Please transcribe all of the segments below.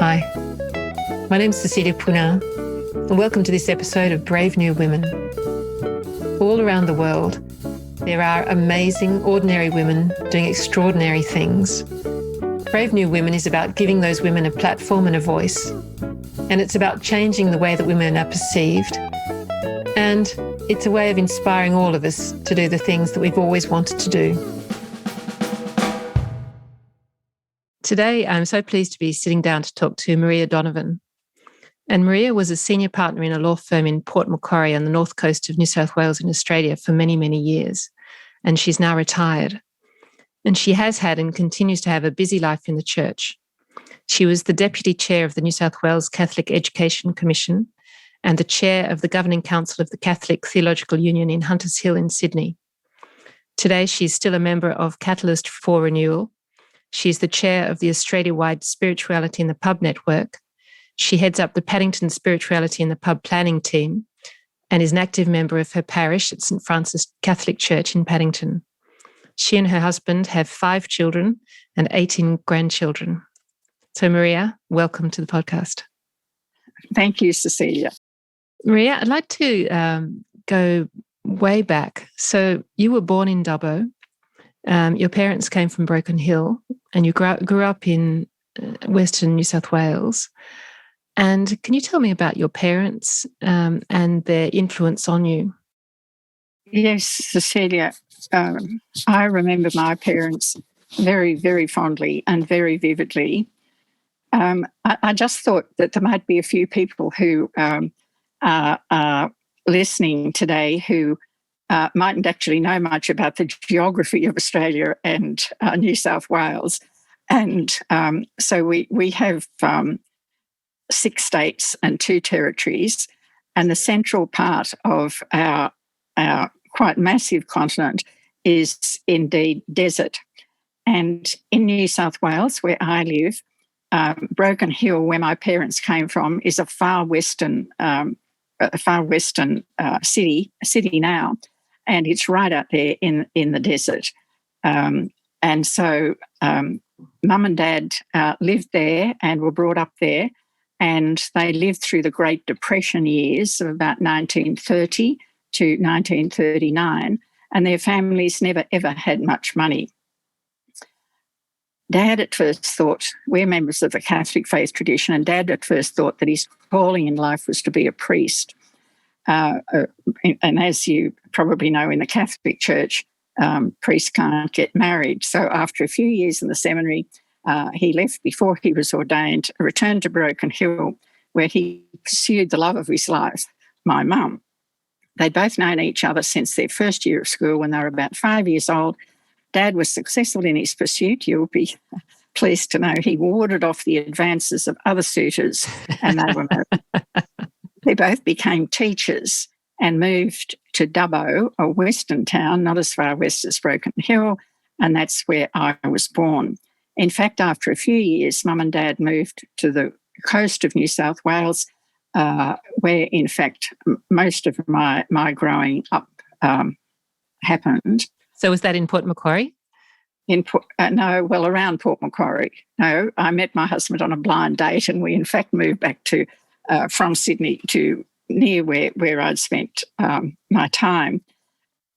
Hi, my name's Cecilia Puna, and welcome to this episode of Brave New Women. All around the world, there are amazing, ordinary women doing extraordinary things. Brave New Women is about giving those women a platform and a voice, and it's about changing the way that women are perceived. And it's a way of inspiring all of us to do the things that we've always wanted to do. Today, I'm so pleased to be sitting down to talk to Marea Donovan. And Marea was a senior partner in a law firm in Port Macquarie on the north coast of New South Wales in Australia for many, many years. And she's now retired. And she has had and continues to have a busy life in the church. She was the deputy chair of the New South Wales Catholic Education Commission and the chair of the Governing Council of the Catholic Theological Union in Hunters Hill in Sydney. Today, she's still a member of Catalyst for Renewal. She's the chair of the Australia-wide Spirituality in the Pub Network. She heads up the Paddington Spirituality in the Pub planning team and is an active member of her parish at St Francis Catholic Church in Paddington. She and her husband have 5 children and 18 grandchildren. So, Marea, welcome to the podcast. Thank you, Cecilia. Marea, I'd like to go way back. So you were born in Dubbo. Your parents came from Broken Hill and you grew up in Western New South Wales. And can you tell me about your parents and their influence on you? Yes, Cecilia. I remember my parents very, very fondly and very vividly. I just thought that there might be a few people who are listening today who mightn't actually know much about the geography of Australia and New South Wales. And so we have 6 states and 2 territories, and the central part of our quite massive continent is indeed desert. And in New South Wales, where I live, Broken Hill, where my parents came from, is a far western city now, and it's right out there in the desert. And so Mum and Dad lived there and were brought up there, and they lived through the Great Depression years of about 1930 to 1939, and their families never, ever had much money. Dad at first thought, we're members of the Catholic faith tradition, and Dad at first thought that his calling in life was to be a priest. And as you probably know, in the Catholic Church, priests can't get married. So after a few years in the seminary, he left before he was ordained, returned to Broken Hill, where he pursued the love of his life, my mum. They'd both known each other since their first year of school when they were about 5 years old. Dad was successful in his pursuit. You'll be pleased to know he warded off the advances of other suitors, and they were married. They both became teachers and moved to Dubbo, a western town, not as far west as Broken Hill, and that's where I was born. In fact, after a few years, Mum and Dad moved to the coast of New South Wales, where, in fact, most of my growing up happened. So was that in Port Macquarie? Around Port Macquarie. No, I met my husband on a blind date, and we, in fact, moved back to from Sydney to near where I'd spent my time.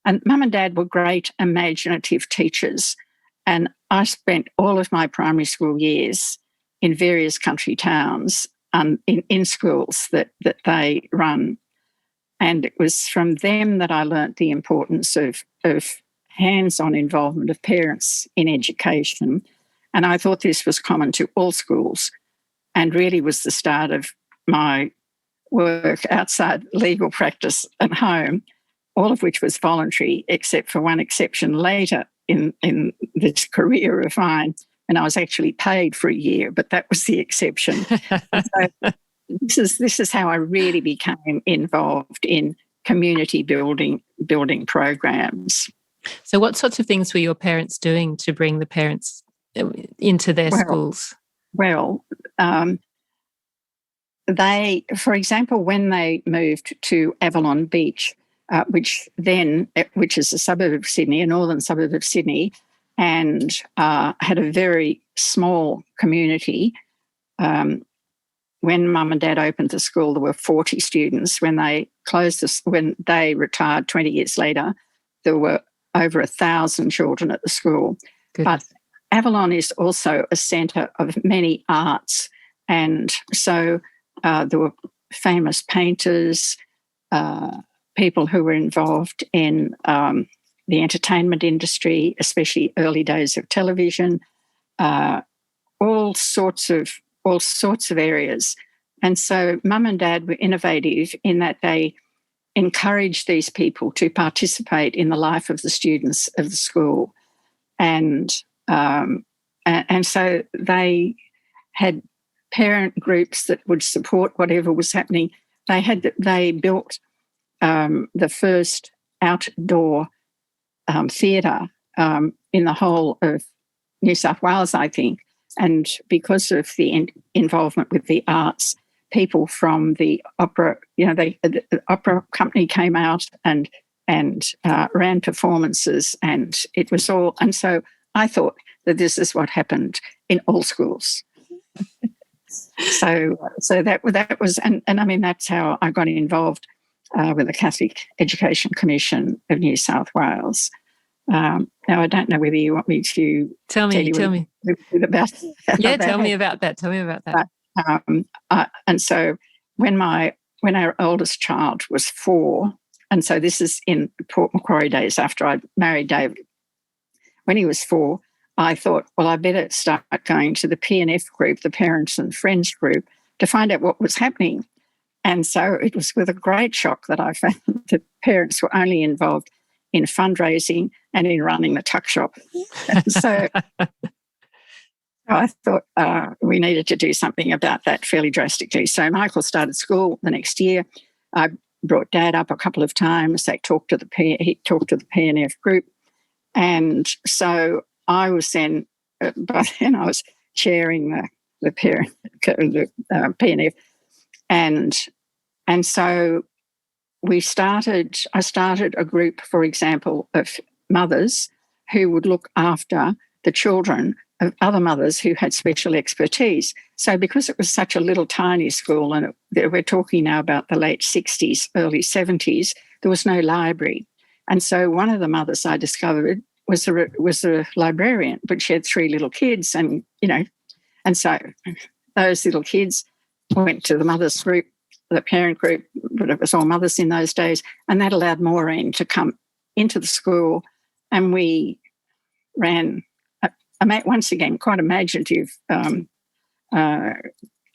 And Mum and Dad were great imaginative teachers. And I spent all of my primary school years in various country towns and in schools that they run. And it was from them that I learnt the importance of hands-on involvement of parents in education. And I thought this was common to all schools and really was the start of my work outside legal practice and home, all of which was voluntary, except for one exception later in this career of mine, and I was actually paid for a year, but that was the exception. So this is how I really became involved in community building programs. So what sorts of things were your parents doing to bring the parents into their schools? Well, they, for example, when they moved to Avalon Beach, which is a suburb of Sydney, a northern suburb of Sydney, and had a very small community, when Mum and Dad opened the school, there were 40 students. When they when they retired 20 years later, there were over 1,000 children at the school. Goodness. But Avalon is also a centre of many arts. And so there were famous painters, people who were involved in the entertainment industry, especially early days of television, all sorts of areas. And so Mum and Dad were innovative in that they encouraged these people to participate in the life of the students of the school. And so they had parent groups that would support whatever was happening. They built the first outdoor theatre in the whole of New South Wales, I think. And because of the involvement with the arts, people from the opera, the opera company came out and ran performances, and it was all. And so I thought that this is what happened in all schools. So that was, and I mean, that's how I got involved with the Catholic Education Commission of New South Wales. Now, I don't know whether you want me to tell me about. Yeah, tell me about that. Tell me about that. And so when our oldest child was 4, and so this is in Port Macquarie days after I married David. When he was 4, I thought, well, I better start going to the P&F group, the Parents and Friends group, to find out what was happening. And so it was with a great shock that I found that parents were only involved in fundraising and in running the tuck shop. And so I thought we needed to do something about that fairly drastically. So Michael started school the next year. I brought Dad up a couple of times. He talked to the P&F group. And so I was then, by then I was chairing the P&F. And so I started a group, for example, of mothers who would look after the children of other mothers who had special expertise. So because it was such a little tiny school, and we're talking now about the late 60s, early 70s, there was no library. And so one of the mothers I discovered was a librarian, but she had 3 little kids, and so those little kids went to the mothers group, the parent group, but it was all mothers in those days, and that allowed Maureen to come into the school, and we ran, once again, quite imaginative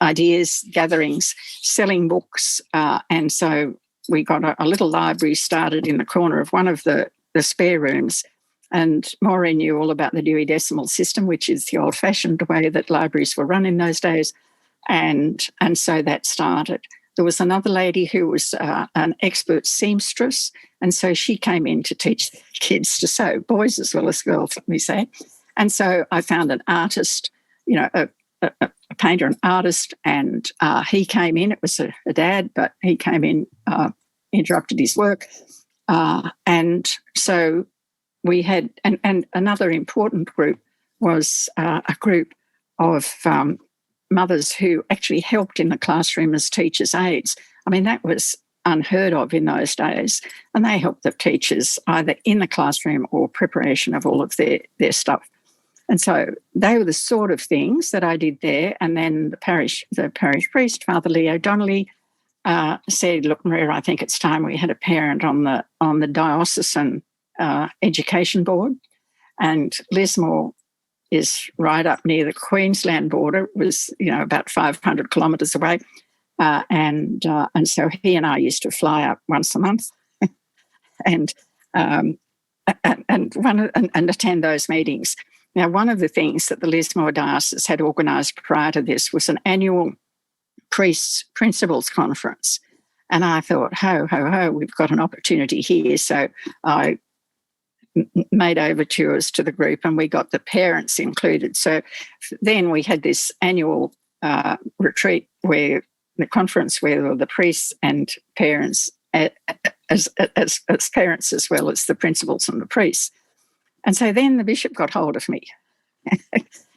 ideas, gatherings, selling books, and so we got a little library started in the corner of one of the spare rooms, and Maureen knew all about the Dewey Decimal System, which is the old-fashioned way that libraries were run in those days, and so that started. There was another lady who was an expert seamstress, and so she came in to teach kids to sew, boys as well as girls, let me say. And so I found an artist, a painter, an artist, and he came in. It was a dad, but he came in, interrupted his work. And so we had, and another important group was a group of mothers who actually helped in the classroom as teachers' aides. I mean, that was unheard of in those days. And they helped the teachers either in the classroom or preparation of all of their stuff. And so they were the sort of things that I did there. And then the parish priest, Father Leo Donnelly, said, "Look, Maria, I think it's time we had a parent on the diocesan education board." And Lismore is right up near the Queensland border. It was, about 500 kilometres away. And so he and I used to fly up once a month and attend those meetings. Now, one of the things that the Lismore Diocese had organised prior to this was an annual priests' principals conference. And I thought, ho, ho, ho, we've got an opportunity here. So I made overtures to the group, and we got the parents included. So then we had this annual retreat where the conference where the priests and parents as parents as well as the principals and the priests. And so then the bishop got hold of me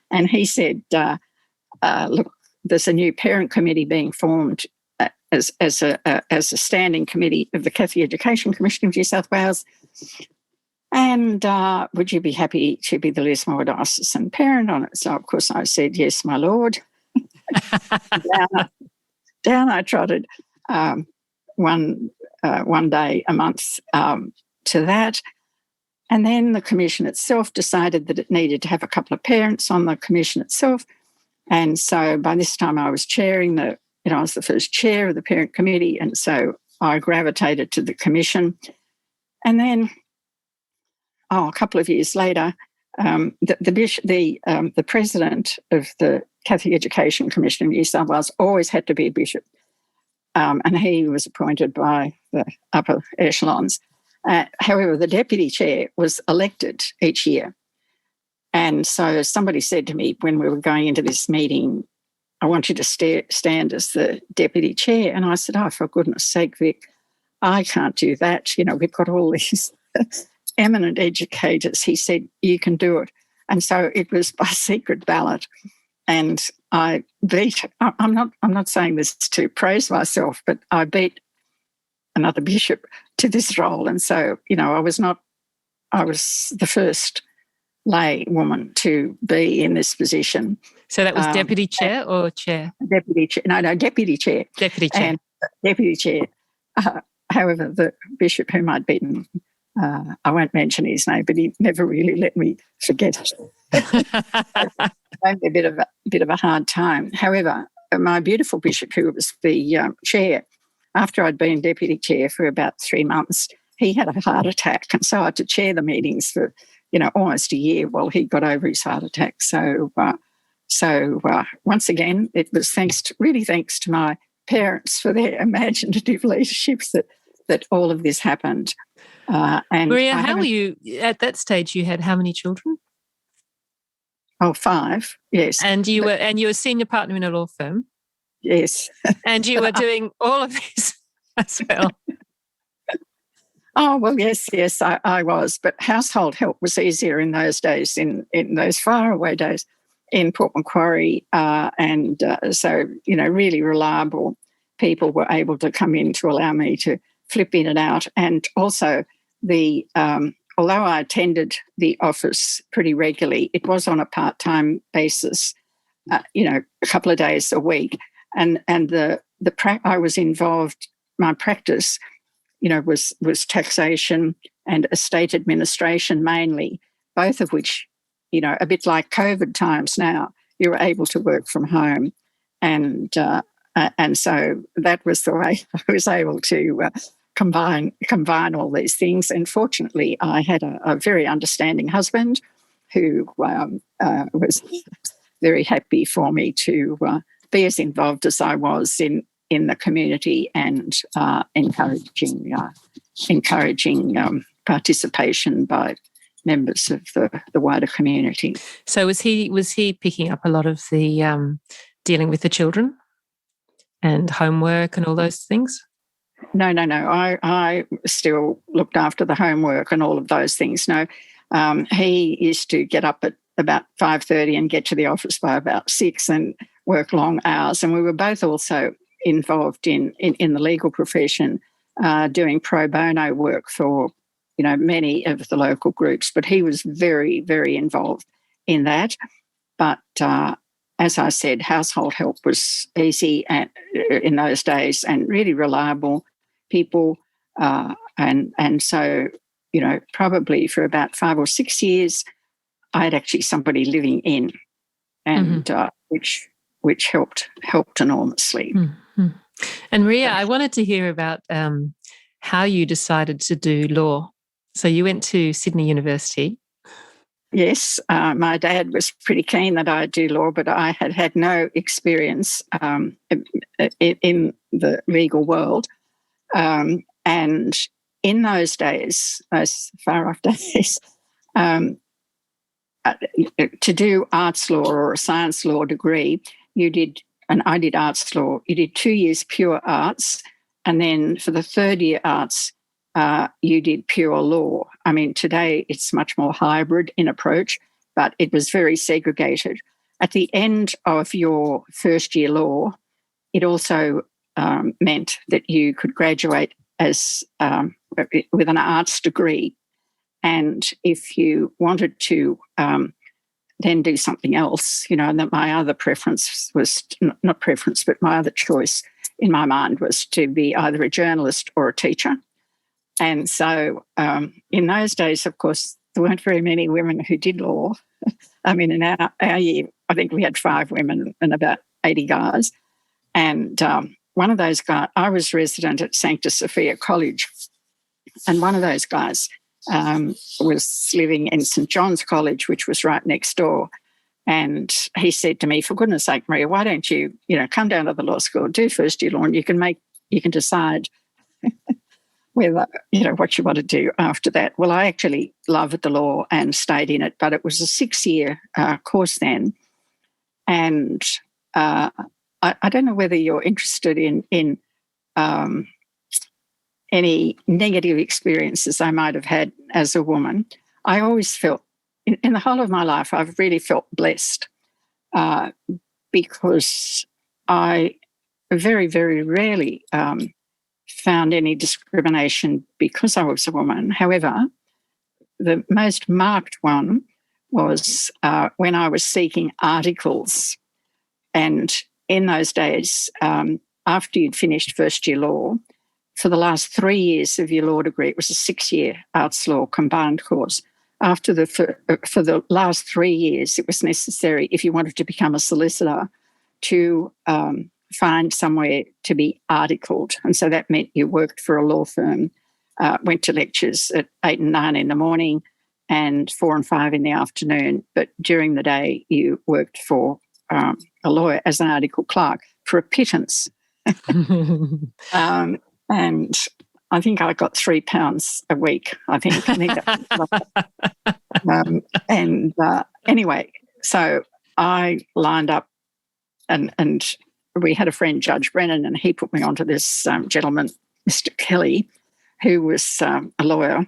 and he said, "Look, there's a new parent committee being formed as a standing committee of the Catholic Education Commission of New South Wales. And would you be happy to be the Lismore diocesan parent on it? So, of course, I said, yes, my lord. down I trotted one day a month to that. And then the commission itself decided that it needed to have a couple of parents on the commission itself. And so by this time I was chairing I was the first chair of the parent committee. And so I gravitated to the commission. And then, a couple of years later, the president of the Catholic Education Commission of New South Wales always had to be a bishop. And he was appointed by the upper echelons. However, the deputy chair was elected each year. And so somebody said to me when we were going into this meeting, I want you to stand as the deputy chair. And I said, for goodness sake, Vic, I can't do that. We've got all these eminent educators. He said, you can do it. And so it was by secret ballot. And I beat, I'm not saying this to praise myself, but I beat another bishop to this role. And so, I was the first lay woman to be in this position. So that was deputy chair or chair? Deputy chair. No, deputy chair. Deputy chair. And deputy chair. However, the bishop whom I'd beaten, I won't mention his name, but he never really let me forget it. It gave me a bit of a hard time. However, my beautiful bishop, who was the chair, after I'd been deputy chair for about 3 months, he had a heart attack, and so I had to chair the meetings for almost a year while he got over his heart attack. So once again, it was thanks to my parents for their imaginative leaderships that all of this happened. And Maria, how were you at that stage? You had how many children? 5, yes. And you were senior partner in a law firm. Yes. And you were doing all of this as well. Oh, well, yes, I was. But household help was easier in those days, in those faraway days in Port Macquarie. So, really reliable people were able to come in to allow me to flip in and out. And also although I attended the office pretty regularly, it was on a part-time basis, a couple of days a week. And I was involved, my practice, was taxation and estate administration mainly, both of which, a bit like COVID times now, you were able to work from home. And so that was the way I was able to combine all these things. And fortunately, I had a very understanding husband who was very happy for me to be as involved as I was in the community and encouraging participation by members of the wider community. So was he picking up a lot of the dealing with the children and homework and all those things? No. I still looked after the homework and all of those things. No, he used to get up at about 5:30 and get to the office by about 6 and work long hours. And we were both also involved in the legal profession, doing pro bono work for, many of the local groups. But he was very, very involved in that. But as I said, household help was easy in those days and really reliable people. And so, probably for about 5 or 6 years, I had actually somebody living in, and which helped enormously. Mm-hmm. And Marea, I wanted to hear about how you decided to do law. So you went to Sydney University. Yes, my dad was pretty keen that I do law, but I had no experience in the legal world. And in those days, those far-off days, to do arts law or a science law degree, and I did arts law, you did 2 years pure arts, and then for the third year arts, you did pure law. I mean, today it's much more hybrid in approach, but it was very segregated. at the end of your first year law, it also meant that you could graduate as with an arts degree. And if you wanted to then do something else, and that my other preference was, not preference, but my other choice in my mind was to be either a journalist or a teacher. And so in those days, of course, there weren't very many women who did law. I mean, in our year, I think we had 5 women and about 80 guys. And one of those guys, I was resident at Sancta Sophia College, and one of those guys was living in St John's College, which was right next door. And he said to me, "For goodness sake, Maria, why don't you, come down to the law school, do first year law, and you can decide whether, what you want to do after that." Well, I actually loved the law and stayed in it, but it was a 6-year course then. And I don't know whether you're interested in any negative experiences I might have had as a woman. I always felt, in the whole of my life, I've really felt blessed because I very, very rarely found any discrimination because I was a woman. However, the most marked one was when I was seeking articles. And in those days, after you'd finished first year law, for the last 3 years of your law degree, it was a 6-year arts law combined course. For the last 3 years, it was necessary, if you wanted to become a solicitor, to find somewhere to be articled. And so that meant you worked for a law firm, went to lectures at 8 and 9 in the morning and 4 and 5 in the afternoon. But during the day, you worked for a lawyer as an article clerk for a pittance. And I think I got £3 a week. I think anyway, so I lined up, and we had a friend, Judge Brennan, and he put me onto this gentleman, Mr. Kelly, who was a lawyer.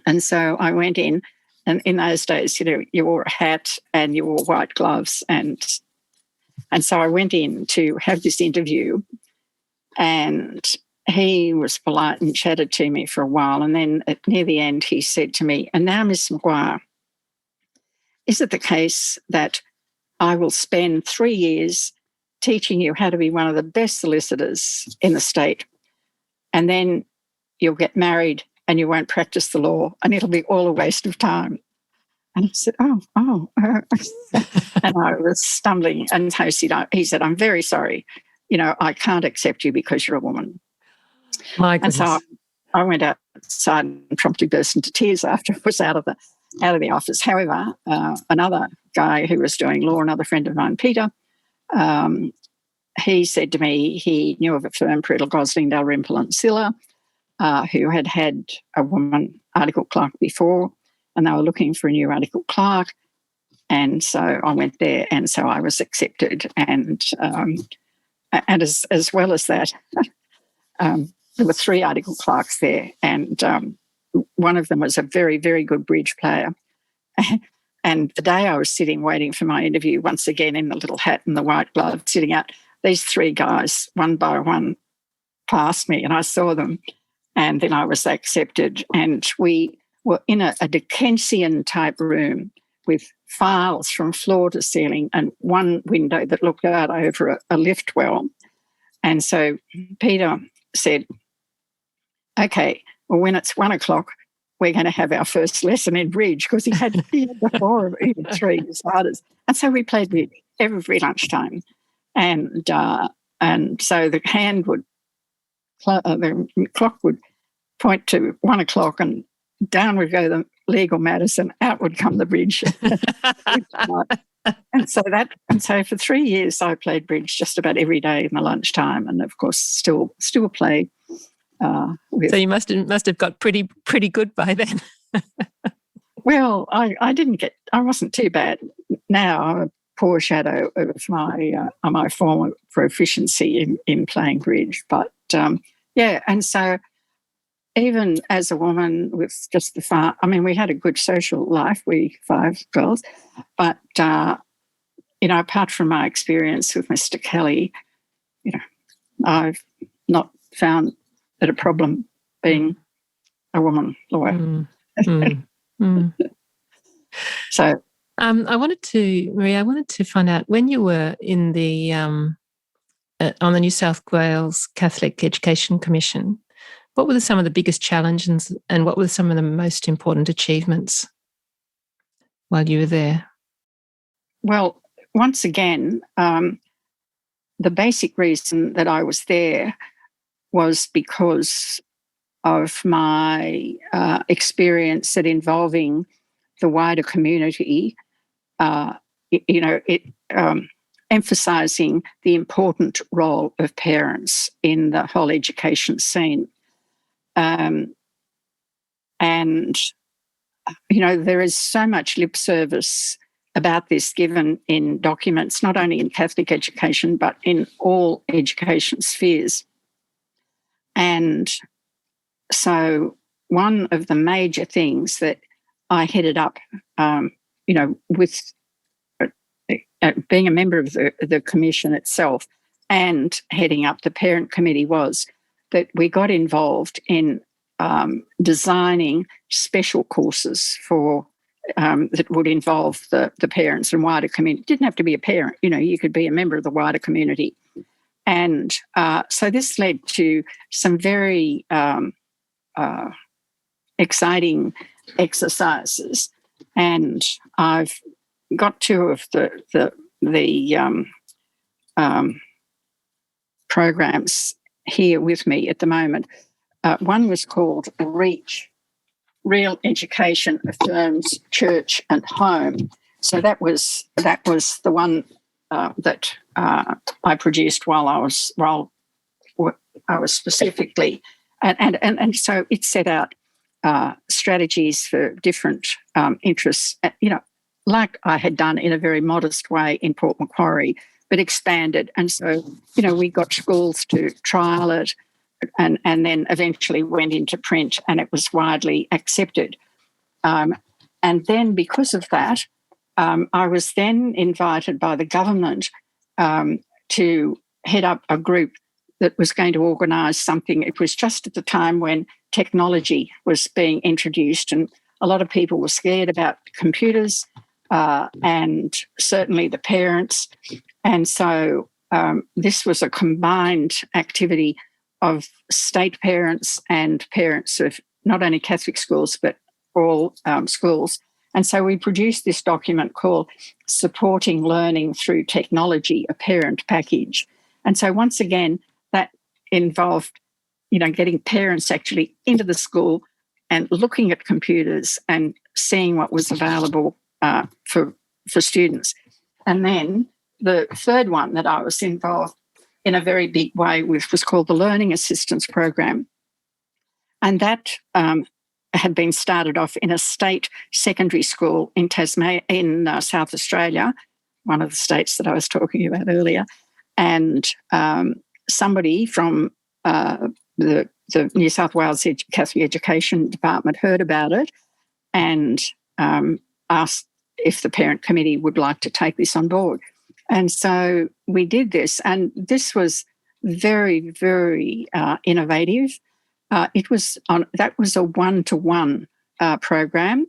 And so I went in, and in those days, you wore a hat and you wore white gloves, and so I went in to have this interview, and he was polite and chatted to me for a while, and then near the end he said to me, "And now, Miss Macquarie, is it the case that I will spend 3 years teaching you how to be one of the best solicitors in the state, and then you'll get married and you won't practice the law and it'll be all a waste of time?" And I said, oh. And I was stumbling, and he said, "I'm very sorry. I can't accept you because you're a woman." My goodness. And so I went outside and promptly burst into tears after I was out of the office. However, another guy who was doing law, another friend of mine, Peter, he said to me he knew of a firm, Priddle, Gosling, Dalrymple and Silla, who had a woman article clerk before, and they were looking for a new article clerk. And so I went there, and so I was accepted. And as well as that, there were 3 article clerks there, and one of them was a very, very good bridge player. And the day I was sitting waiting for my interview, once again in the little hat and the white glove, sitting out, these 3 guys, one by one, passed me, and I saw them, and then I was accepted. And we were in a Dickensian-type room with files from floor to ceiling and one window that looked out over a lift well. And so Peter said, "Okay, well, when it's 1 o'clock, we're going to have our first lesson in bridge," because he had 4 or even 3 starters. And so we played bridge every lunchtime. And so the clock would point to 1 o'clock, and down would go the legal matters, and out would come the bridge. And so for 3 years I played bridge just about every day in the lunchtime, and of course still play. So you must have got pretty good by then. Well, I wasn't too bad. Now I'm a poor shadow of my former proficiency in playing bridge, but and so even as a woman with just we had a good social life, we 5 girls, but apart from my experience with Mr. Kelly, I've not found it a problem being a woman lawyer. So, Maria, I wanted to find out, when you were in the on the New South Wales Catholic Education Commission, what were some of the biggest challenges and what were some of the most important achievements while you were there? Well, once again, the basic reason that I was there was because of my experience at involving the wider community, emphasising the important role of parents in the whole education scene. And, there is so much lip service about this given in documents, not only in Catholic education, but in all education spheres. And so one of the major things that I headed up, with being a member of the commission itself and heading up the parent committee, was that we got involved in designing special courses for that would involve the parents and wider community. It didn't have to be a parent, you could be a member of the wider community. And so this led to some very exciting exercises, and I've got two of the programs here with me at the moment. One was called REACH, Real Education Affirms Church and Home. So that was the one that I produced while I was specifically, and so it set out strategies for different interests, like I had done in a very modest way in Port Macquarie, but expanded. And so, we got schools to trial it, and then eventually went into print, and it was widely accepted. And then because of that, I was then invited by the government to head up a group that was going to organise something. It was just at the time when technology was being introduced, and a lot of people were scared about computers, and certainly the parents. And so this was a combined activity of state parents and parents of not only Catholic schools, but all schools. And so we produced this document called Supporting Learning Through Technology, a Parent Package. And so once again, that involved, getting parents actually into the school and looking at computers and seeing what was available for students. And then the third one that I was involved in a very big way with was called the Learning Assistance Program. And that had been started off in a state secondary school in Tasmania, in South Australia, one of the states that I was talking about earlier. And somebody from the New South Wales Catholic Education Department heard about it and asked if the parent committee would like to take this on board. And so we did this, and this was very, very innovative. That was a one-to-one program,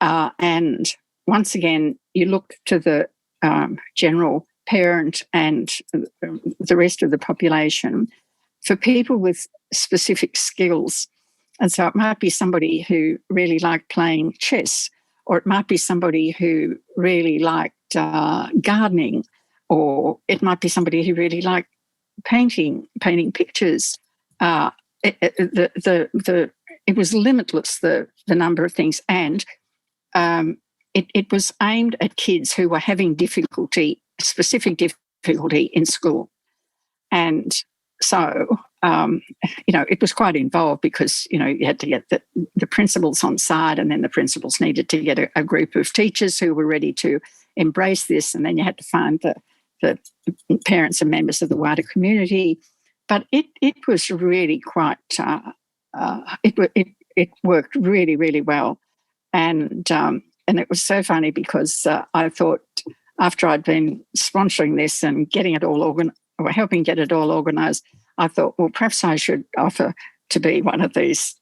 and once again, you looked to the general parent and the rest of the population for people with specific skills. And so it might be somebody who really liked playing chess, or it might be somebody who really liked gardening, or it might be somebody who really liked painting pictures. It was limitless, the number of things, and it was aimed at kids who were having specific difficulty in school. And so, it was quite involved because, you had to get the principals on side, and then the principals needed to get a group of teachers who were ready to embrace this, and then you had to find the parents and members of the wider community. But it was really quite, it worked really, really well. And it was so funny because I thought after I'd been sponsoring this and getting it all or helping get it all organised, I thought, well, perhaps I should offer to be one of these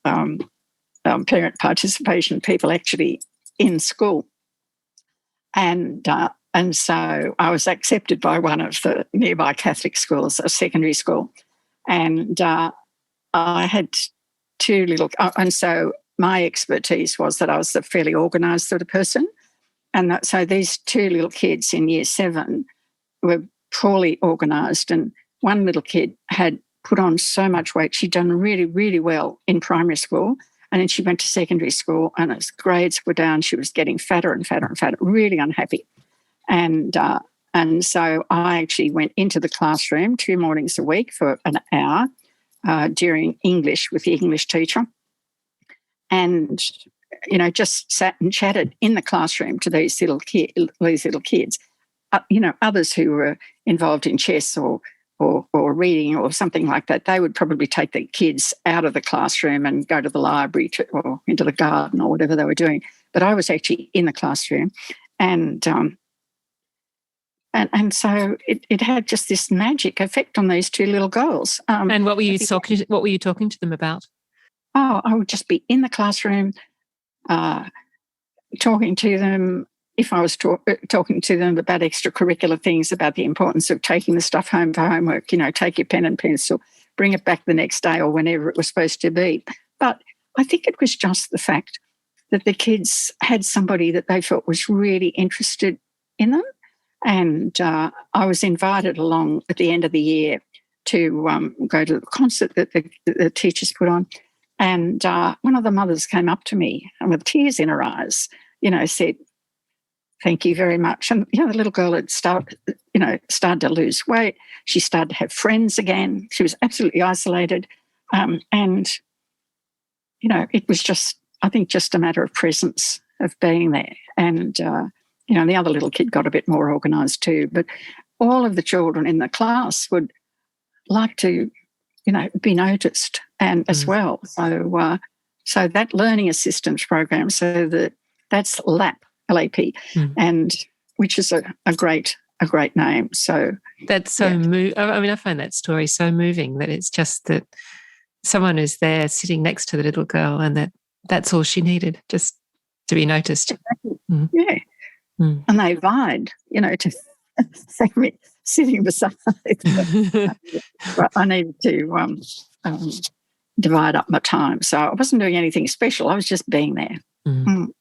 parent participation people actually in school. And so I was accepted by one of the nearby Catholic schools, a secondary school, and I had two little. And so my expertise was that I was a fairly organised sort of person, and so these two little kids in year 7 were poorly organised, and one little kid had put on so much weight. She'd done really, really well in primary school, and then she went to secondary school and her grades were down. She was getting fatter and fatter and fatter, really unhappy. And so I actually went into the classroom 2 mornings a week for an hour during English with the English teacher, and just sat and chatted in the classroom to these little kids. Others who were involved in chess or reading or something like that, they would probably take the kids out of the classroom and go to the library or into the garden or whatever they were doing. But I was actually in the classroom, and so it had just this magic effect on these two little girls. And what were you talking to them about? Oh, I would just be in the classroom, talking to them. If I was talking to them about extracurricular things, about the importance of taking the stuff home for homework, take your pen and pencil, bring it back the next day or whenever it was supposed to be. But I think it was just the fact that the kids had somebody that they felt was really interested in them. And I was invited along at the end of the year to go to the concert that the teachers put on. And one of the mothers came up to me and with tears in her eyes, said, "Thank you very much." And, the little girl had started to lose weight. She started to have friends again. She was absolutely isolated. And it was just, I think, just a matter of presence, of being there. And, the other little kid got a bit more organised too. But all of the children in the class would like to, be noticed and as well. So that learning assistance program, that's LAP, LAP, and which is a great name. So that's so I find that story so moving, that it's just that someone is there sitting next to the little girl, and that's all she needed, just to be noticed. Exactly. Yeah, and they vied, to sitting beside. But I needed to divide up my time, so I wasn't doing anything special. I was just being there. And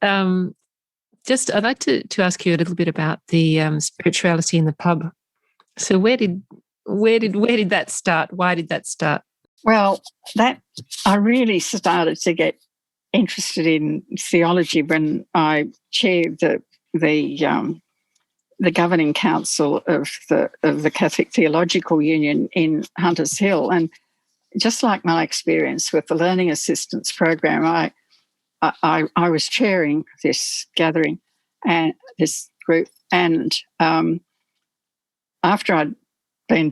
I'd like to ask you a little bit about the spirituality in the pub. So where did that start? Why did that start? Well, I really started to get interested in theology when I chaired the governing council of the Catholic Theological Union in Hunters Hill, and just like my experience with the learning assistance program, I was chairing this gathering and this group, and after I'd been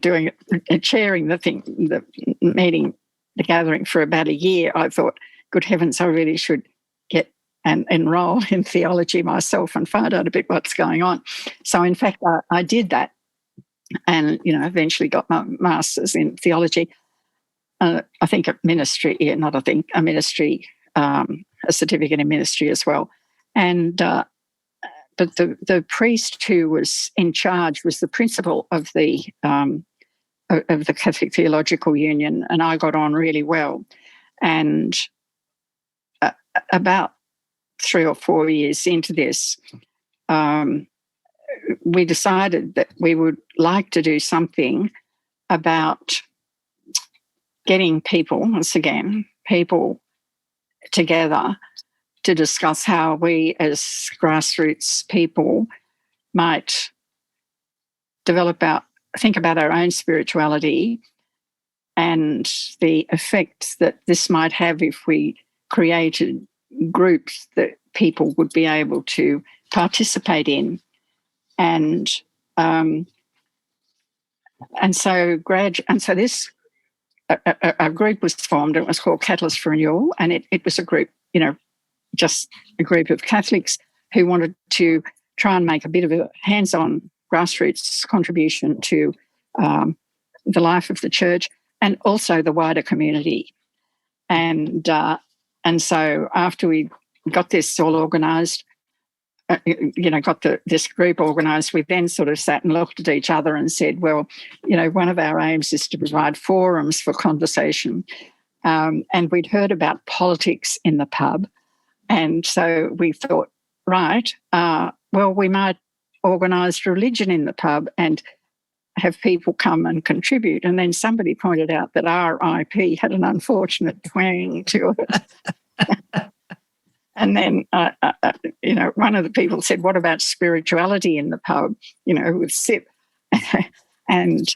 chairing the meeting, the gathering for about a year, I thought, good heavens, I really should get and enroll in theology myself and find out a bit what's going on. So in fact, I did that, and eventually got my master's in theology. I think a certificate in ministry as well. And but the priest who was in charge was the principal of the Catholic Theological Union, and I got on really well. And about 3 or 4 years into this, we decided that we would like to do something about getting people together to discuss how we as grassroots people might think about our own spirituality and the effect that this might have if we created groups that people would be able to participate in. And so this a group was formed. It was called Catalyst for Renewal, and it was a group, just a group of Catholics who wanted to try and make a bit of a hands-on grassroots contribution to the life of the church and also the wider community. And so after we got this all organised, this group organised, we then sort of sat and looked at each other and said, well, one of our aims is to provide forums for conversation. And we'd heard about politics in the pub. And so we thought, right, well, we might organise religion in the pub and have people come and contribute. And then somebody pointed out that RIP had an unfortunate twang to it. And then, one of the people said, what about spirituality in the pub, with SIP? and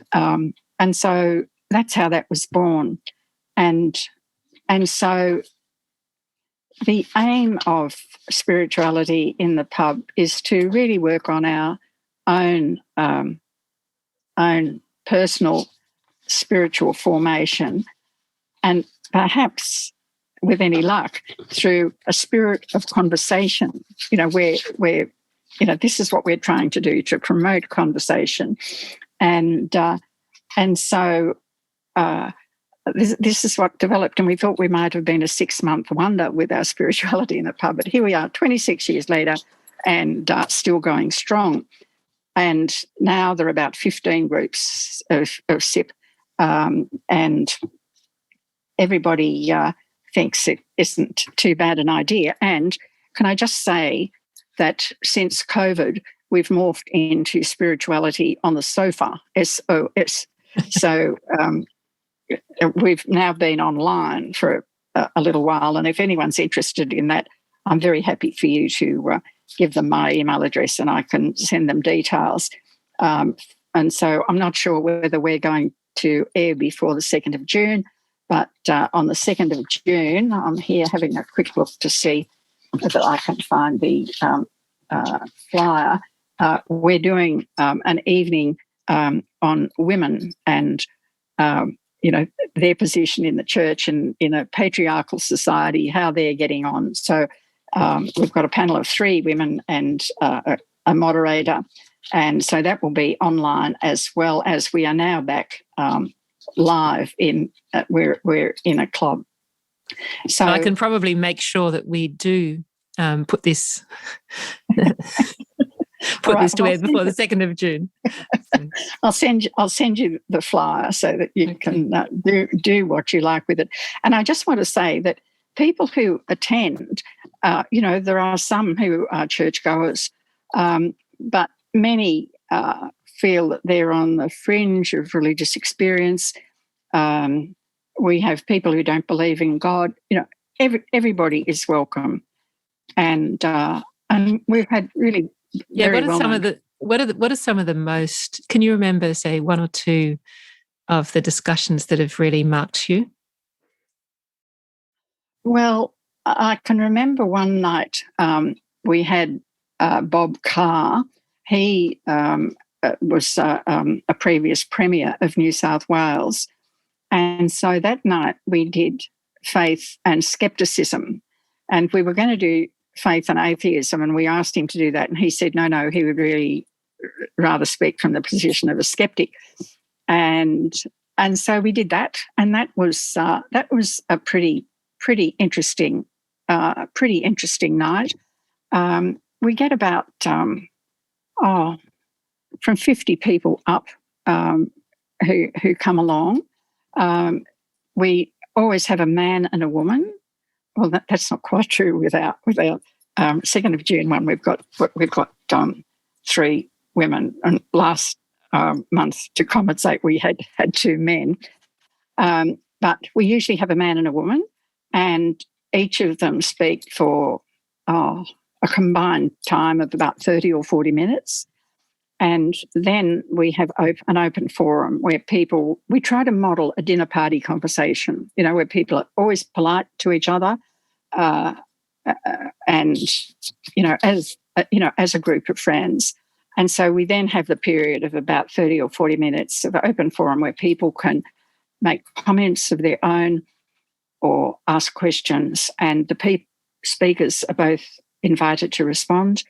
so that's how that was born. And so the aim of spirituality in the pub is to really work on our own personal spiritual formation, and perhaps, with any luck, through a spirit of conversation, where this is what we're trying to do, to promote conversation. And so this is what developed, and we thought we might have been a 6-month wonder with our spirituality in the pub, but here we are 26 years later and still going strong. And now there are about 15 groups of SIP, and everybody thinks it isn't too bad an idea. And can I just say that since COVID, we've morphed into spirituality on the sofa, SOS. So we've now been online for a little while, and if anyone's interested in that, I'm very happy for you to give them my email address and I can send them details. And so I'm not sure whether we're going to air before the 2nd of June, but on the 2nd of June, I'm here having a quick look to see whether I can find the flyer. We're doing an evening on women and, their position in the church and in a patriarchal society, how they're getting on. So we've got a panel of 3 women and a moderator. And so that will be online, as well as we are now back live in we're in a club. So I can probably make sure that we do put this this to air before the 2nd of June. So. I'll send you the flyer so that you can do what you like with it. And I just want to say that people who attend, there are some who are churchgoers, but many feel that they're on the fringe of religious experience. We have people who don't believe in God. Everybody is welcome, and we've had really what are some of the most? Can you remember, say, 1 or 2 of the discussions that have really marked you? Well, I can remember one night we had Bob Carr. He was a previous Premier of New South Wales. And so that night we did faith and scepticism. And we were going to do faith and atheism, and we asked him to do that. And he said, no, he would really rather speak from the position of a skeptic. And so we did that. And that was a pretty interesting night. We get about from 50 people up who come along. We always have a man and a woman. Well, that's not quite true with our 2nd of June one. We've got 3 women, and last month, to compensate, we had 2 men. But we usually have a man and a woman, and each of them speak for a combined time of about 30 or 40 minutes. And then we have an open forum where we try to model a dinner party conversation, where people are always polite to each other and, as a group of friends. And so we then have the period of about 30 or 40 minutes of open forum where people can make comments of their own or ask questions. And the speakers are both invited to respond,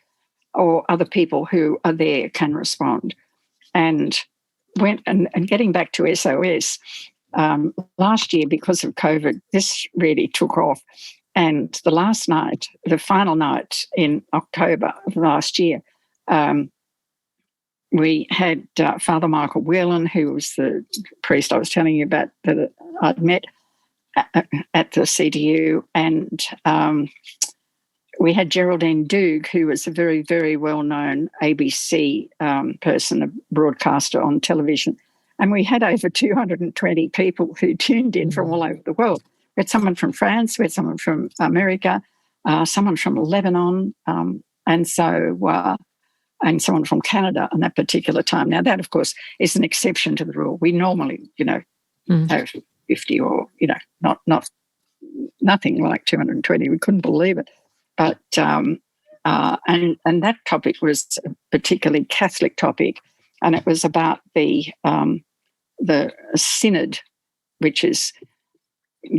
or other people who are there can respond. And getting back to SOS, last year, because of COVID, this really took off. And the final night in October of last year, we had Father Michael Whelan, who was the priest I was telling you about that I'd met at the CTU, and we had Geraldine Doog, who was a very, very well-known ABC person, a broadcaster on television. And we had over 220 people who tuned in from all over the world. We had someone from France, we had someone from America, someone from Lebanon, and someone from Canada on that particular time. Now, that, of course, is an exception to the rule. We normally, have 50 or, nothing like 220. We couldn't believe it. But and that topic was a particularly Catholic topic, and it was about the synod, which is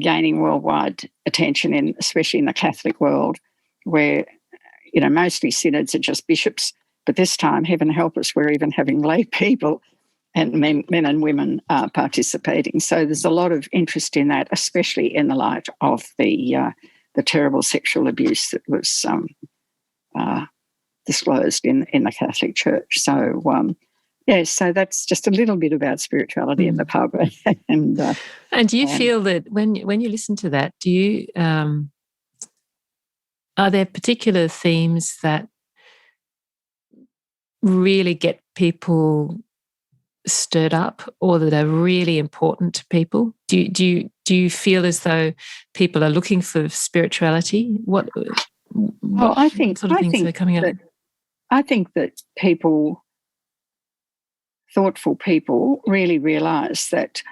gaining worldwide attention, especially in the Catholic world, where mostly synods are just bishops, but this time, heaven help us, we're even having lay people and men and women participating. So there's a lot of interest in that, especially in the light of the terrible sexual abuse that was disclosed in the Catholic Church. So, so that's just a little bit about spirituality in the pub. And do you feel that when you listen to that, do you are there particular themes that really get people stirred up, or that are really important to people? Do you feel as though people are looking for spirituality? What I think sort of things are coming up? I think that thoughtful people really realise that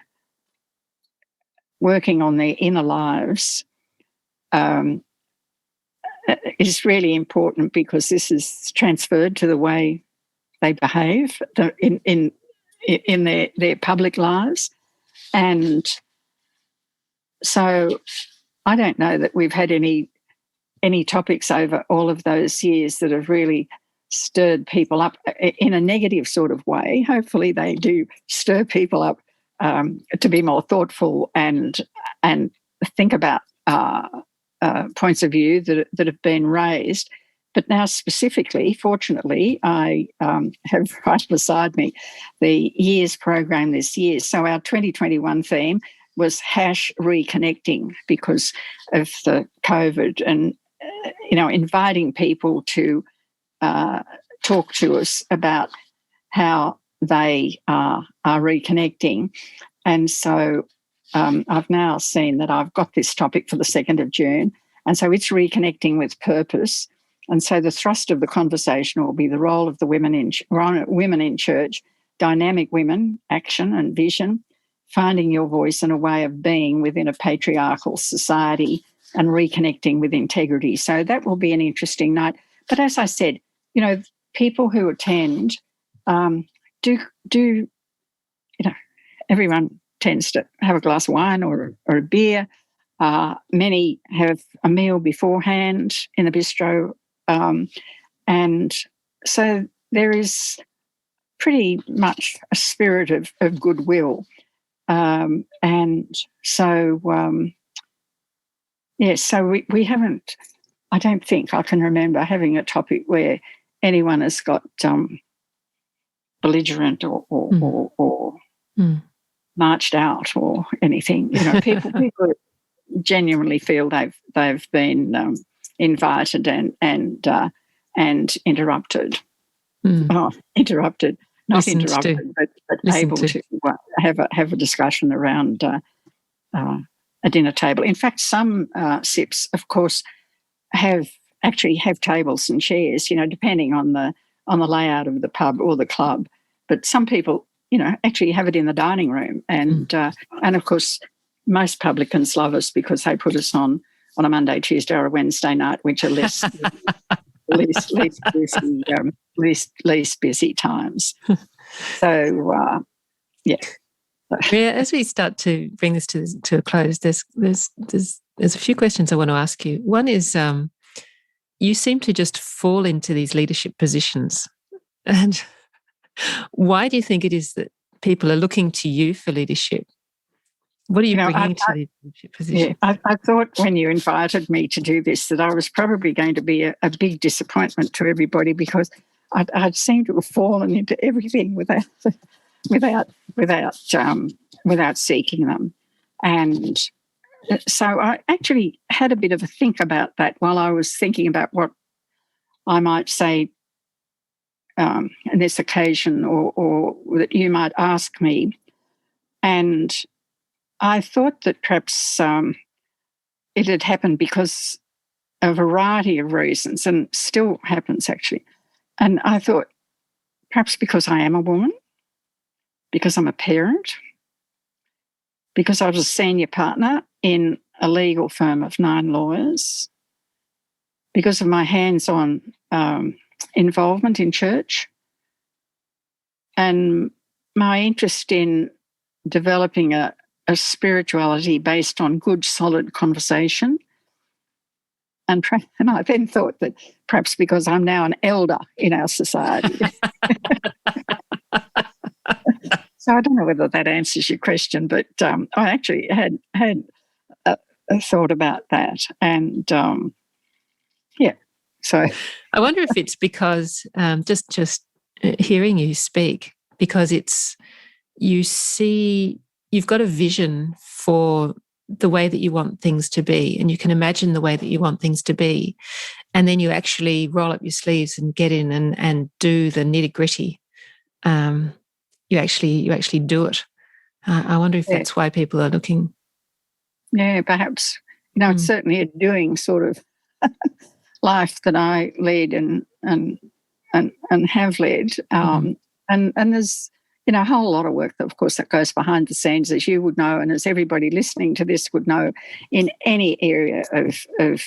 working on their inner lives is really important, because this is transferred to the way they behave in their public lives. And so I don't know that we've had any topics over all of those years that have really stirred people up in a negative sort of way. Hopefully they do stir people up to be more thoughtful and think about points of view that have been raised. But now specifically, fortunately, I have right beside me the year's program this year. So our 2021 theme was #Reconnecting because of the COVID, and inviting people to talk to us about how they are reconnecting. And so I've now seen that I've got this topic for the 2nd of June, and so it's reconnecting with purpose. And so the thrust of the conversation will be the role of the women in church, dynamic women, action and vision, finding your voice and a way of being within a patriarchal society, and reconnecting with integrity. So that will be an interesting night. But as I said, people who attend everyone tends to have a glass of wine or a beer. Many have a meal beforehand in the bistro. And so there is pretty much a spirit of goodwill. And so, so we haven't, I don't think I can remember having a topic where anyone has got belligerent or marched out or anything. People genuinely feel they've been invited and interrupted. Interrupted, not interrupted, but able to have a discussion around a dinner table. In fact, some SIPs, of course, have tables and chairs, depending on the layout of the pub or the club. But some people, actually have it in the dining room, and of course, most publicans love us because they put us on a Monday, Tuesday, or a Wednesday night, which are least busy times. So, yeah. As we start to bring this to a close, there's there's a few questions I want to ask you. One is, you seem to just fall into these leadership positions. And why do you think it is that people are looking to you for leadership? What are you bringing to these leadership positions? Yeah, I thought when you invited me to do this that I was probably going to be a big disappointment to everybody, because I'd seem to have fallen into everything without seeking them. And so I actually had a bit of a think about that while I was thinking about what I might say on this occasion, or that you might ask me. And I thought that perhaps it had happened because a variety of reasons, and still happens actually. And I thought perhaps because I am a woman, because I'm a parent, because I was a senior partner in a legal firm of 9 lawyers, because of my hands-on involvement in church, and my interest in developing a spirituality based on good, solid conversation. And I then thought that perhaps because I'm now an elder in our society. So I don't know whether that answers your question, but I actually had a thought about that. And yeah, so I wonder if it's because just hearing you speak, because you've got a vision for the way that you want things to be, and you can imagine the way that you want things to be, and then you actually roll up your sleeves and get in and do the nitty-gritty. You actually do it. I wonder if that's why people are looking. Yeah, perhaps. It's certainly a doing sort of life that I lead and have led. And there's a whole lot of work that, of course, that goes behind the scenes, as you would know, and as everybody listening to this would know, in any area of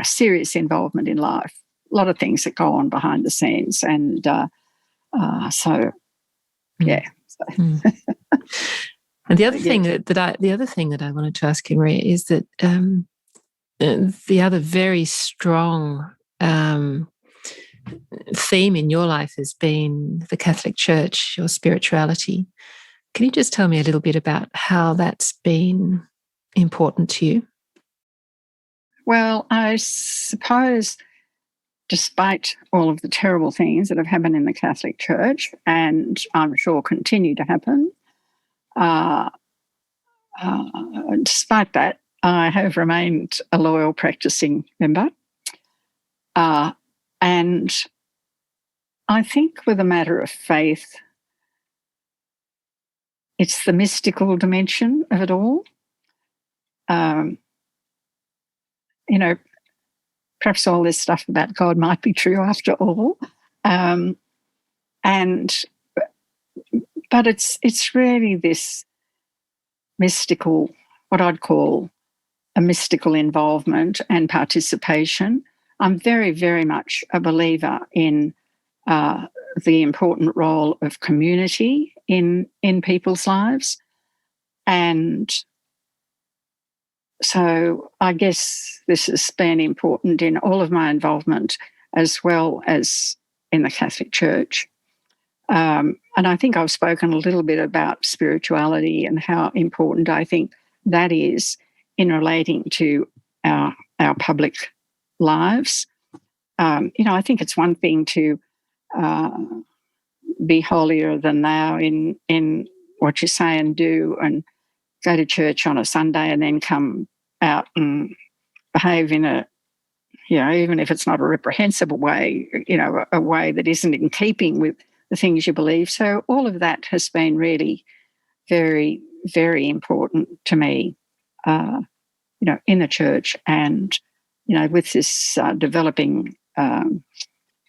serious involvement in life. A lot of things that go on behind the scenes, and so yeah. And the other thing that I wanted to ask you, Maria, is that the other very strong theme in your life has been the Catholic Church, your spirituality. Can you just tell me a little bit about how that's been important to you? Well, I suppose despite all of the terrible things that have happened in the Catholic Church, and I'm sure continue to happen, despite that, I have remained a loyal practicing member. And I think with a matter of faith, it's the mystical dimension of it all. Perhaps all this stuff about God might be true after all. But it's really this mystical, what I'd call a mystical involvement and participation. I'm very, very much a believer in the important role of community in people's lives. And so I guess this has been important in all of my involvement, as well as in the Catholic Church. And I think I've spoken a little bit about spirituality and how important I think that is in relating to our public lives. I think it's one thing to be holier than thou in what you say and do, and go to church on a Sunday and then come out and behave in a, even if it's not a reprehensible way, a way that isn't in keeping with the things you believe. So all of that has been really very, very important to me, in the church, and, with this developing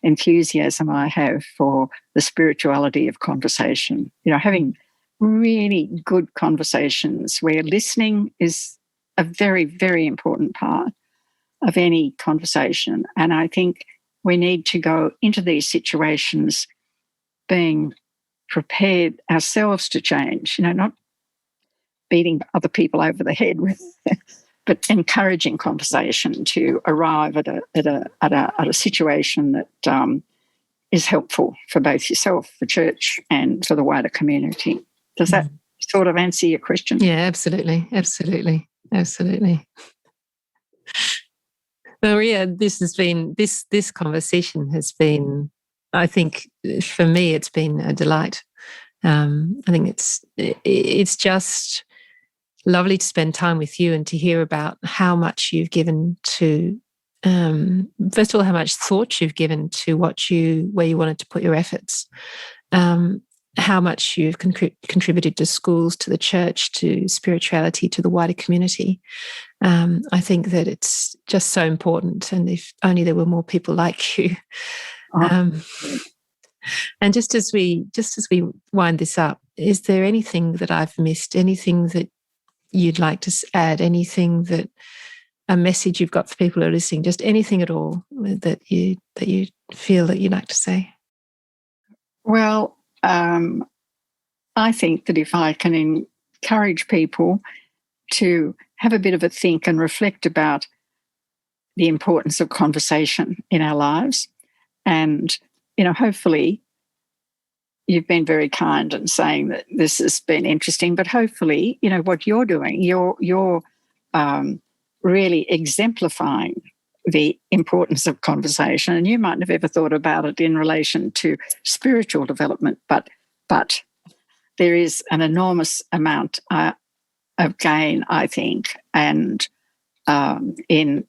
enthusiasm I have for the spirituality of conversation, having really good conversations where listening is a very, very important part of any conversation. And I think we need to go into these situations being prepared ourselves to change, not beating other people over the head with, but encouraging conversation to arrive at a situation that is helpful for both yourself, the church, and for the wider community. Does that sort of answer your question? Yeah, absolutely. Maria, this conversation has been, I think, for me, it's been a delight. I think it's just lovely to spend time with you and to hear about how much you've given to, first of all, how much thought you've given to where you wanted to put your efforts, how much you've contributed to schools, to the church, to spirituality, to the wider community. I think that it's just so important, and if only there were more people like you. And just as we wind this up, is there anything that I've missed? Anything that you'd like to add? Anything that a message you've got for people who are listening? Just anything at all that you feel that you'd like to say? Well, I think that if I can encourage people to have a bit of a think and reflect about the importance of conversation in our lives, and hopefully you've been very kind in saying that this has been interesting, but hopefully, what you're doing, you're really exemplifying the importance of conversation. And you mightn't have ever thought about it in relation to spiritual development, but there is an enormous amount of gain, I think, and in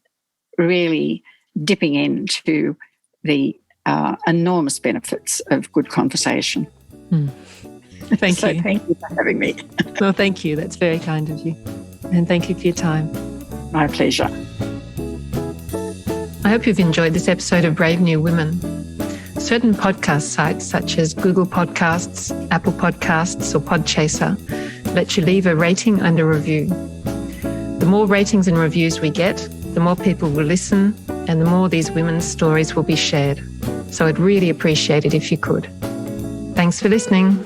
really dipping into the enormous benefits of good conversation. Thank you. Thank you for having me. Well, thank you. That's very kind of you. And thank you for your time. My pleasure. I hope you've enjoyed this episode of Brave New Women. Certain podcast sites such as Google Podcasts, Apple Podcasts, or Podchaser let you leave a rating and a review. The more ratings and reviews we get, the more people will listen and the more these women's stories will be shared. So I'd really appreciate it if you could. Thanks for listening.